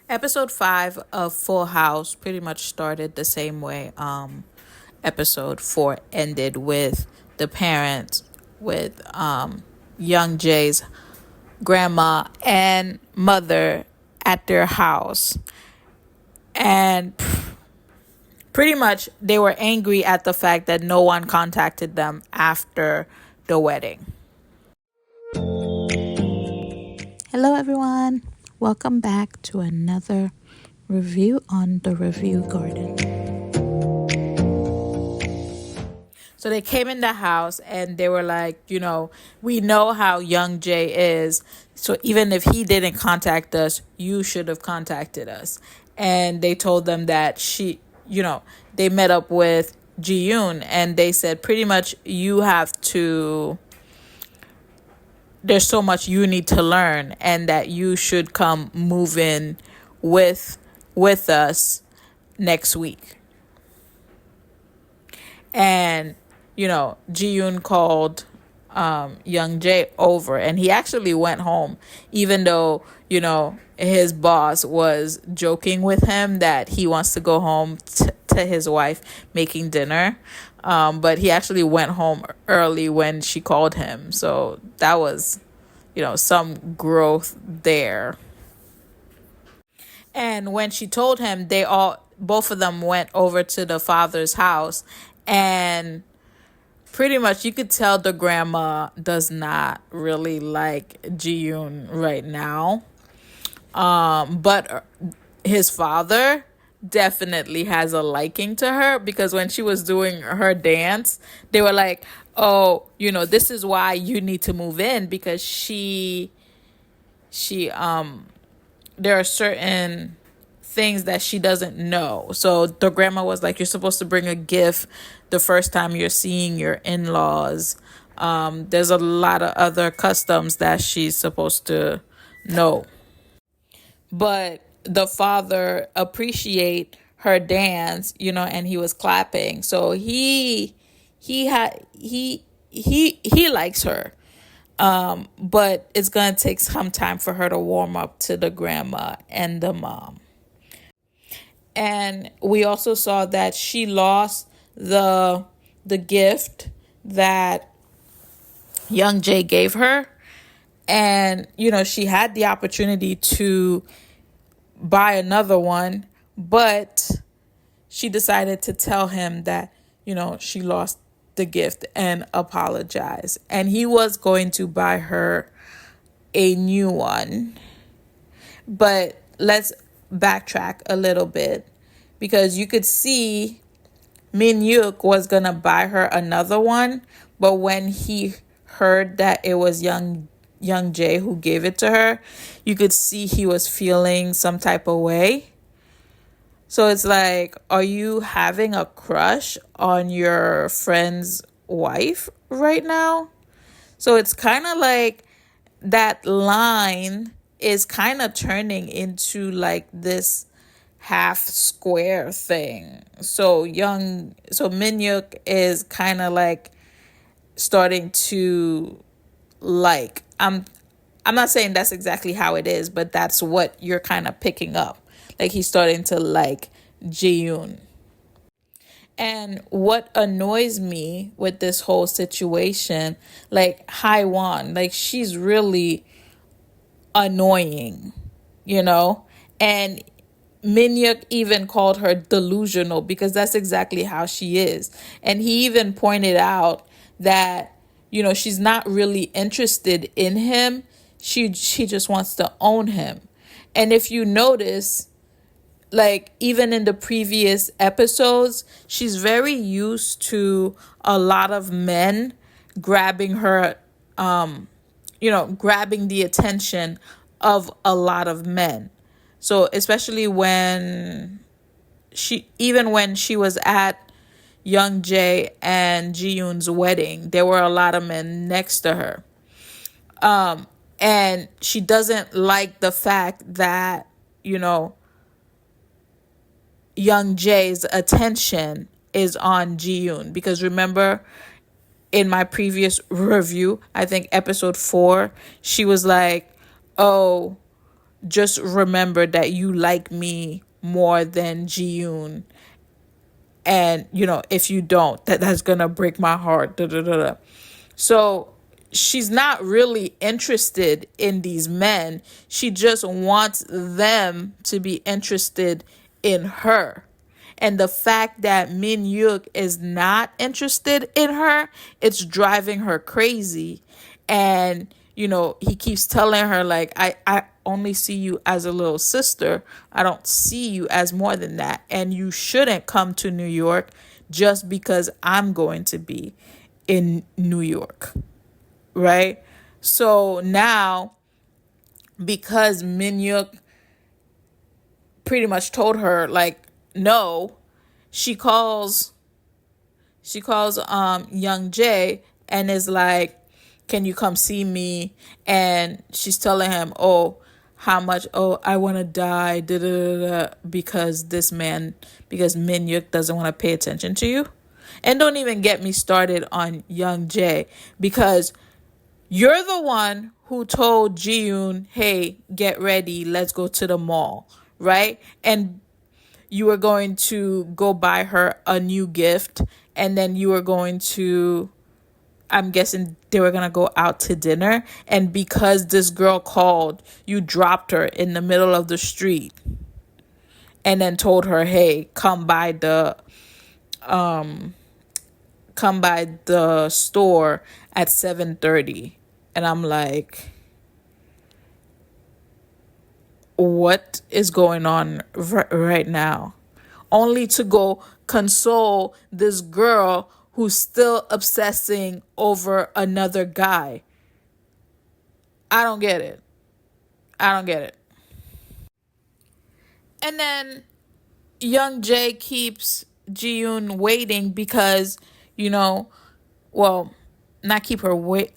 Episode 5 of Full House pretty much started the same way episode 4 ended, with the parents, with young Jay's grandma and mother at their house. And pretty much they were angry at the fact that no one contacted them after the wedding. Hello, everyone. Welcome back to another review on the Review Garden. So they came in the house and they were like, we know how young Jay is. So even if he didn't contact us, you should have contacted us. And they told them that they met up with Ji Yoon and they said pretty much there's so much you need to learn and that you should come move in with us next week. And Ji Yoon called young Jay over and he actually went home, even though his boss was joking with him that he wants to go home to his wife making dinner. But he actually went home early when she called him. So that was, some growth there. And when she told him, both of them went over to the father's house, and pretty much you could tell the grandma does not really like Ji Yoon right now. But his father definitely has a liking to her, because when she was doing her dance, they were like, oh, this is why you need to move in, because she there are certain things that she doesn't know. So the grandma was like, you're supposed to bring a gift the first time you're seeing your in-laws. There's a lot of other customs that she's supposed to know. But the father appreciate her dance, and he was clapping. So he likes her. But it's gonna take some time for her to warm up to the grandma and the mom. And we also saw that she lost the gift that young Jay gave her. And, she had the opportunity to buy another one, but she decided to tell him that, she lost the gift and apologize. And he was going to buy her a new one. But let's backtrack a little bit, because you could see Min Yuk was going to buy her another one. But when he heard that it was young Jay who gave it to her, you could see he was feeling some type of way. So it's like, are you having a crush on your friend's wife right now? So it's kind of like that line is kind of turning into like this half square thing. So Minyuk is kind of like starting to like, I'm not saying that's exactly how it is, but that's what you're kind of picking up. Like he's starting to like Ji Yoon. And what annoys me with this whole situation, like Hai Wan, like she's really annoying, and Minyuk even called her delusional, because that's exactly how she is. And he even pointed out that, she's not really interested in him. She just wants to own him. And if you notice, like even in the previous episodes, she's very used to a lot of men grabbing her, grabbing the attention of a lot of men. So especially when she was at young Jay and Ji Yoon's wedding, there were a lot of men next to her. And she doesn't like the fact that, young Jay's attention is on Ji Yoon. Because remember, in my previous review, I think episode 4, she was like, oh, just remember that you like me more than Ji-yoon. And, if you don't, that's gonna break my heart. Da, da, da, da. So she's not really interested in these men. She just wants them to be interested in her. And the fact that Min Yuk is not interested in her, it's driving her crazy. And, he keeps telling her, like, I only see you as a little sister. I don't see you as more than that. And you shouldn't come to New York just because I'm going to be in New York. Right? So now, because Min Yuk pretty much told her, like, no, she calls Young Jae and is like, can you come see me? And she's telling him, oh, how much, oh, I want to die, da, da, da, da, because Min Yuk doesn't want to pay attention to you. And don't even get me started on Young Jae, because you're the one who told Ji-yoon, hey, get ready, let's go to the mall, right? And you were going to go buy her a new gift, and then you were going to, I'm guessing they were going to go out to dinner. And because this girl called, you dropped her in the middle of the street and then told her, hey, come by the store at 7:30. And I'm like, what is going on right now? Only to go console this girl who's still obsessing over another guy. I don't get it. And then Young Jae keeps Ji-yoon waiting because, well, not keep her wait,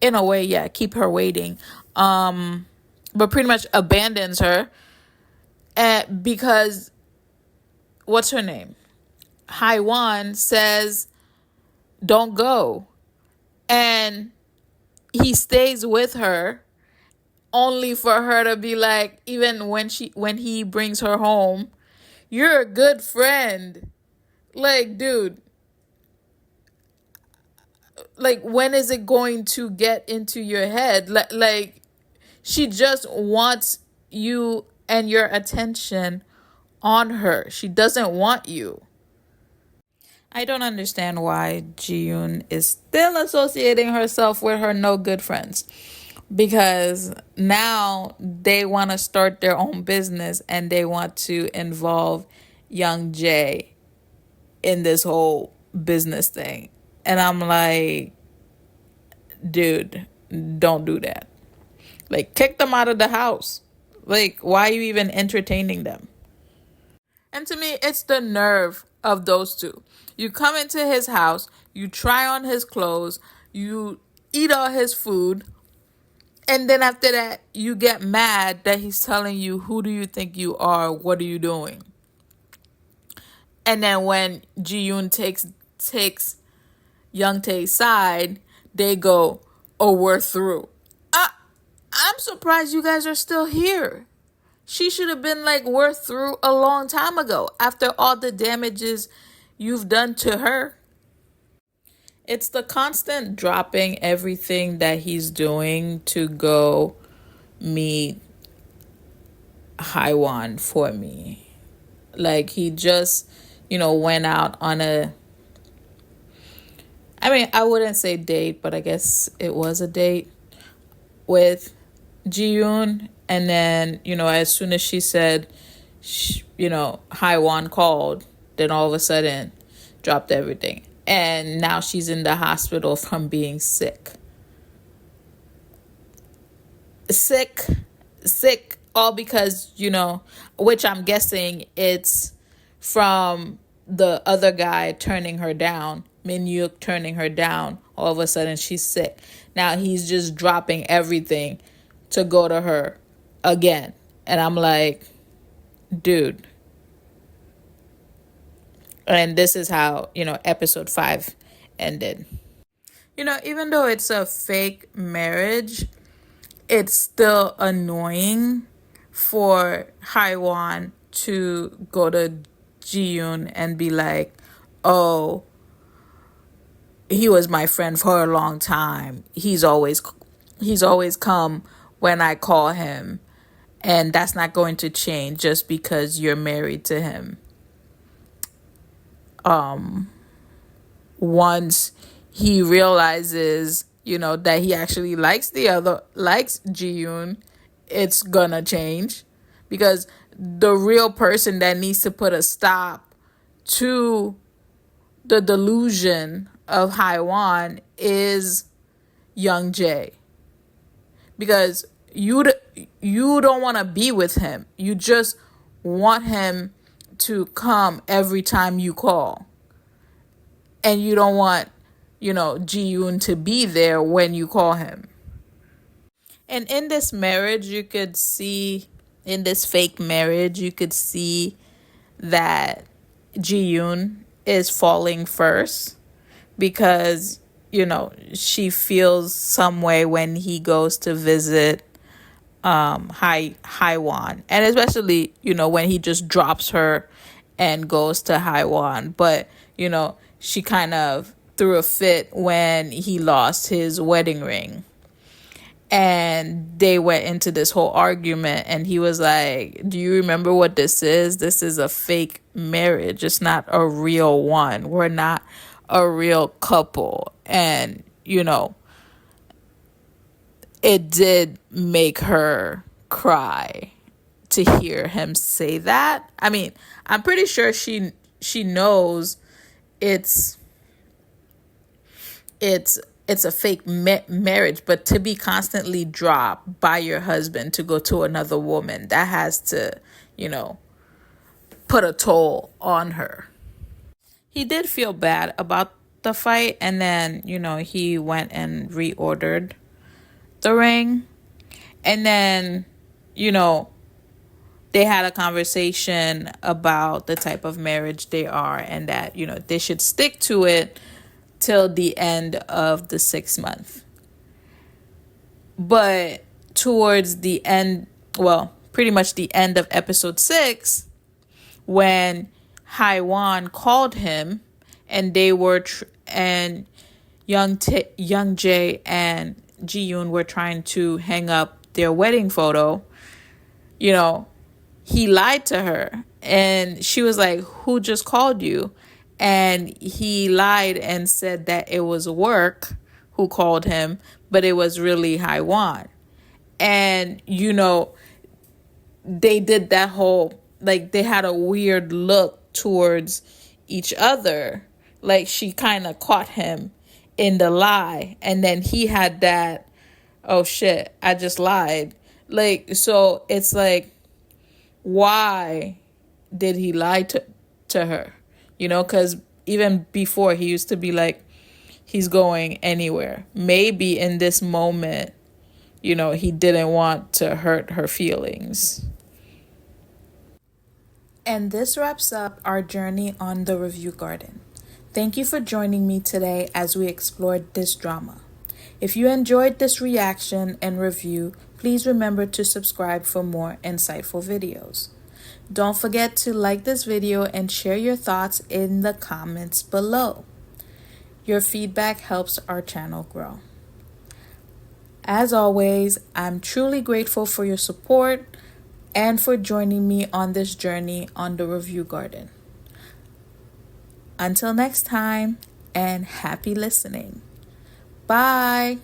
in a way, yeah, keep her waiting. But pretty much abandons her because, what's her name? Haiwan says, don't go. And he stays with her only for her to be like, even when he brings her home, you're a good friend. Like, dude, like, when is it going to get into your head? Like, she just wants you and your attention on her. She doesn't want you. I don't understand why Ji-yoon is still associating herself with her no good friends. Because now they want to start their own business and they want to involve Young Jae in this whole business thing. And I'm like, dude, don't do that. Like, kick them out of the house. Like, why are you even entertaining them? And to me, it's the nerve of those two. You come into his house, you try on his clothes, you eat all his food, and then after that, you get mad that he's telling you, who do you think you are? What are you doing? And then when Ji-yoon takes Young Tae's side, they go, oh, we're through. I'm surprised you guys are still here. She should have been like, we're through a long time ago after all the damages you've done to her. It's the constant dropping everything that he's doing to go meet Haiwan for me. Like, he just, went out on I wouldn't say date, but I guess it was a date with Ji-yoon. And then, as soon as she said, Haiwan called, then all of a sudden dropped everything. And now she's in the hospital from being sick. Sick, all because, which I'm guessing it's from the other guy turning her down, Min Yuk turning her down. All of a sudden she's sick. Now he's just dropping everything to go to her again. And I'm like, dude. And this is how, episode 5 ended. Even though it's a fake marriage, it's still annoying for Haiwan to go to Ji-yoon and be like, oh, he was my friend for a long time. He's always come when I call him, and that's not going to change just because you're married to him. Once he realizes, that he actually likes Ji-yoon, it's gonna change, because the real person that needs to put a stop to the delusion of Haiwan is Young Jae, because you don't want to be with him. You just want him to come every time you call, and you don't want Ji-yoon to be there when you call him. And in this marriage, you could see, in this fake marriage, you could see that Ji-yoon is falling first, because she feels some way when he goes to visit Haiwan, and especially when he just drops her and goes to Haiwan. But she kind of threw a fit when he lost his wedding ring, and they went into this whole argument, and he was like, do you remember what this is? This is a fake marriage. It's not a real one. We're not a real couple. And it did make her cry to hear him say that. I mean, I'm pretty sure she knows it's it's a fake marriage, but to be constantly dropped by your husband to go to another woman, that has to, put a toll on her. He did feel bad about the fight, and then, he went and reordered the ring. And then, they had a conversation about the type of marriage they are, and that, they should stick to it till the end of the 6th month. But towards the end, well, pretty much the end of episode 6, when Haiwan called him, and they were and Young Jae and Ji-yoon were trying to hang up their wedding photo, he lied to her, and she was like, who just called you? And he lied and said that it was work who called him, but it was really Haiwan. And they did that whole, like, they had a weird look towards each other, like she kind of caught him in the lie, and then he had that, oh shit, I just lied. Like, so it's like, why did he lie to her? Because even before, he used to be like, he's going anywhere. Maybe in this moment, he didn't want to hurt her feelings. And this wraps up our journey on The Review Garden. Thank you for joining me today as we explored this drama. If you enjoyed this reaction and review, please remember to subscribe for more insightful videos. Don't forget to like this video and share your thoughts in the comments below. Your feedback helps our channel grow. As always, I'm truly grateful for your support and for joining me on this journey on The Review Garden. Until next time, and happy listening. Bye.